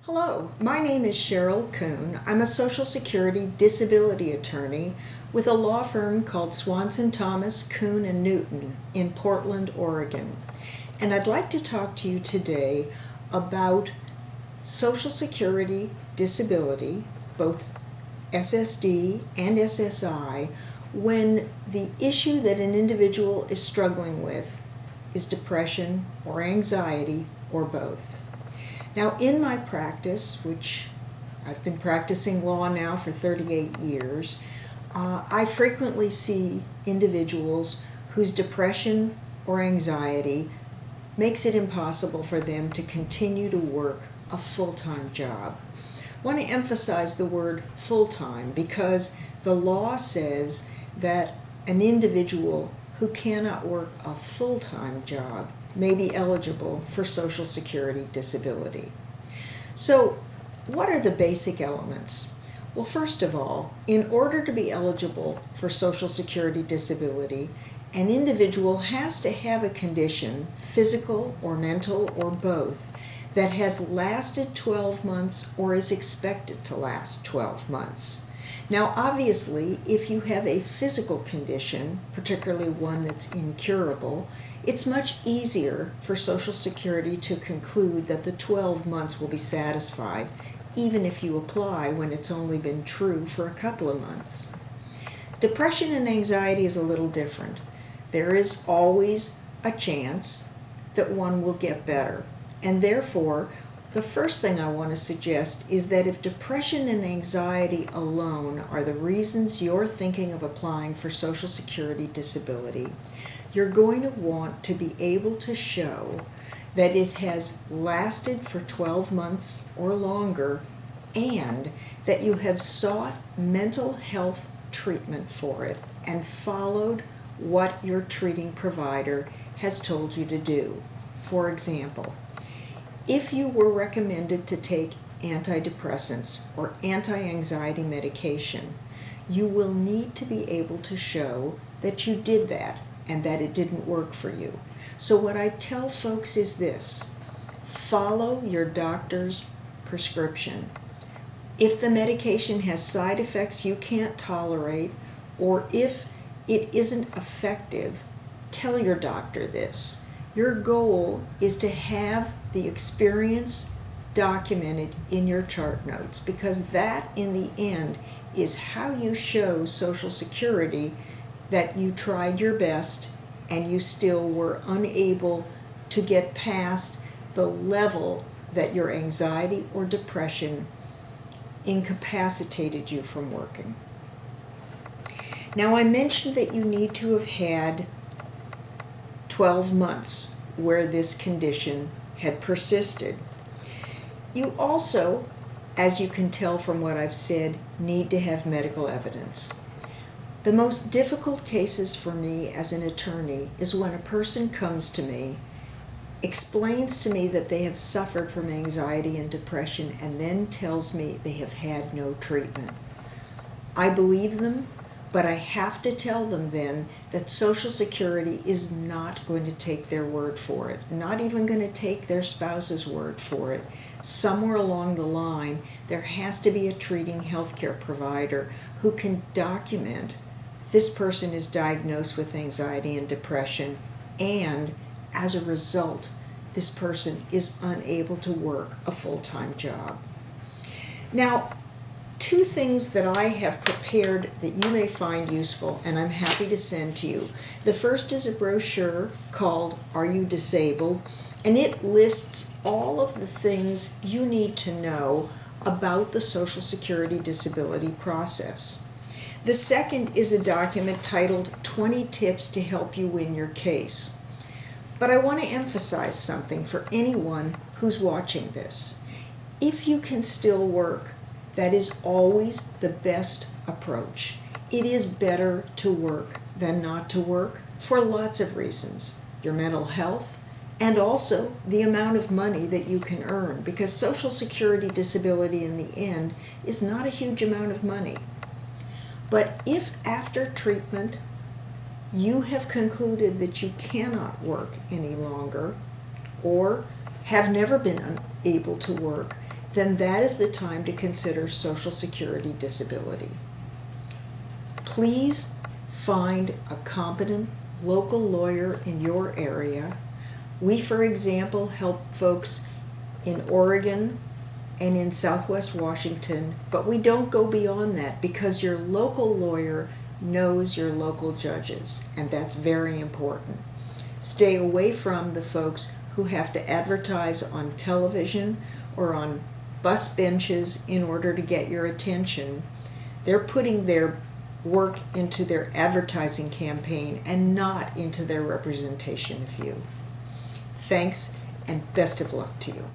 Hello, my name is Cheryl Kuhn. I'm a Social Security disability attorney with a law firm called Swanson Thomas, Kuhn & Newton in Portland, Oregon. And I'd like to talk to you today about Social Security disability, both SSD and SSI, when the issue that an individual is struggling with is depression or anxiety or both. Now, in my practice, which I've been practicing law now for 38 years, I frequently see individuals whose depression or anxiety makes it impossible for them to continue to work a full-time job. I want to emphasize the word full-time because the law says that an individual who cannot work a full-time job may be eligible for Social Security disability. So, what are the basic elements? Well, first of all, in order to be eligible for Social Security disability, an individual has to have a condition, physical or mental or both, that has lasted 12 months or is expected to last 12 months. Now, obviously, if you have a physical condition, particularly one that's incurable, it's much easier for Social Security to conclude that the 12 months will be satisfied, even if you apply when it's only been true for a couple of months. Depression and anxiety is a little different. There is always a chance that one will get better, and therefore, the first thing I want to suggest is that if depression and anxiety alone are the reasons you're thinking of applying for Social Security disability, you're going to want to be able to show that it has lasted for 12 months or longer and that you have sought mental health treatment for it and followed what your treating provider has told you to do. For example, if you were recommended to take antidepressants or anti-anxiety medication, you will need to be able to show that you did that and that it didn't work for you. So what I tell folks is this: follow your doctor's prescription. If the medication has side effects you can't tolerate, or if it isn't effective, tell your doctor this. Your goal is to have the experience documented in your chart notes, because that, in the end, is how you show Social Security that you tried your best and you still were unable to get past the level that your anxiety or depression incapacitated you from working. Now, I mentioned that you need to have had 12 months where this condition had persisted. You also, as you can tell from what I've said, need to have medical evidence. The most difficult cases for me as an attorney is when a person comes to me, explains to me that they have suffered from anxiety and depression, and then tells me they have had no treatment. I believe them, but I have to tell them then that Social Security is not going to take their word for it, not even going to take their spouse's word for it. Somewhere along the line, there has to be a treating healthcare provider who can document this person is diagnosed with anxiety and depression, and as a result, this person is unable to work a full-time job. Now, two things that I have prepared that you may find useful, and I'm happy to send to you. The first is a brochure called Are You Disabled? And it lists all of the things you need to know about the Social Security disability process. The second is a document titled 20 Tips to Help You Win Your Case. But I want to emphasize something for anyone who's watching this. If you can still work, that is always the best approach. It is better to work than not to work for lots of reasons. Your mental health, and also the amount of money that you can earn, because Social Security disability in the end is not a huge amount of money. But if after treatment you have concluded that you cannot work any longer or have never been able to work, then that is the time to consider Social Security disability. Please find a competent local lawyer in your area. We, for example, help folks in Oregon and in Southwest Washington, but we don't go beyond that because your local lawyer knows your local judges, and that's very important. Stay away from the folks who have to advertise on television or on bus benches in order to get your attention. They're putting their work into their advertising campaign and not into their representation of you. Thanks, and best of luck to you.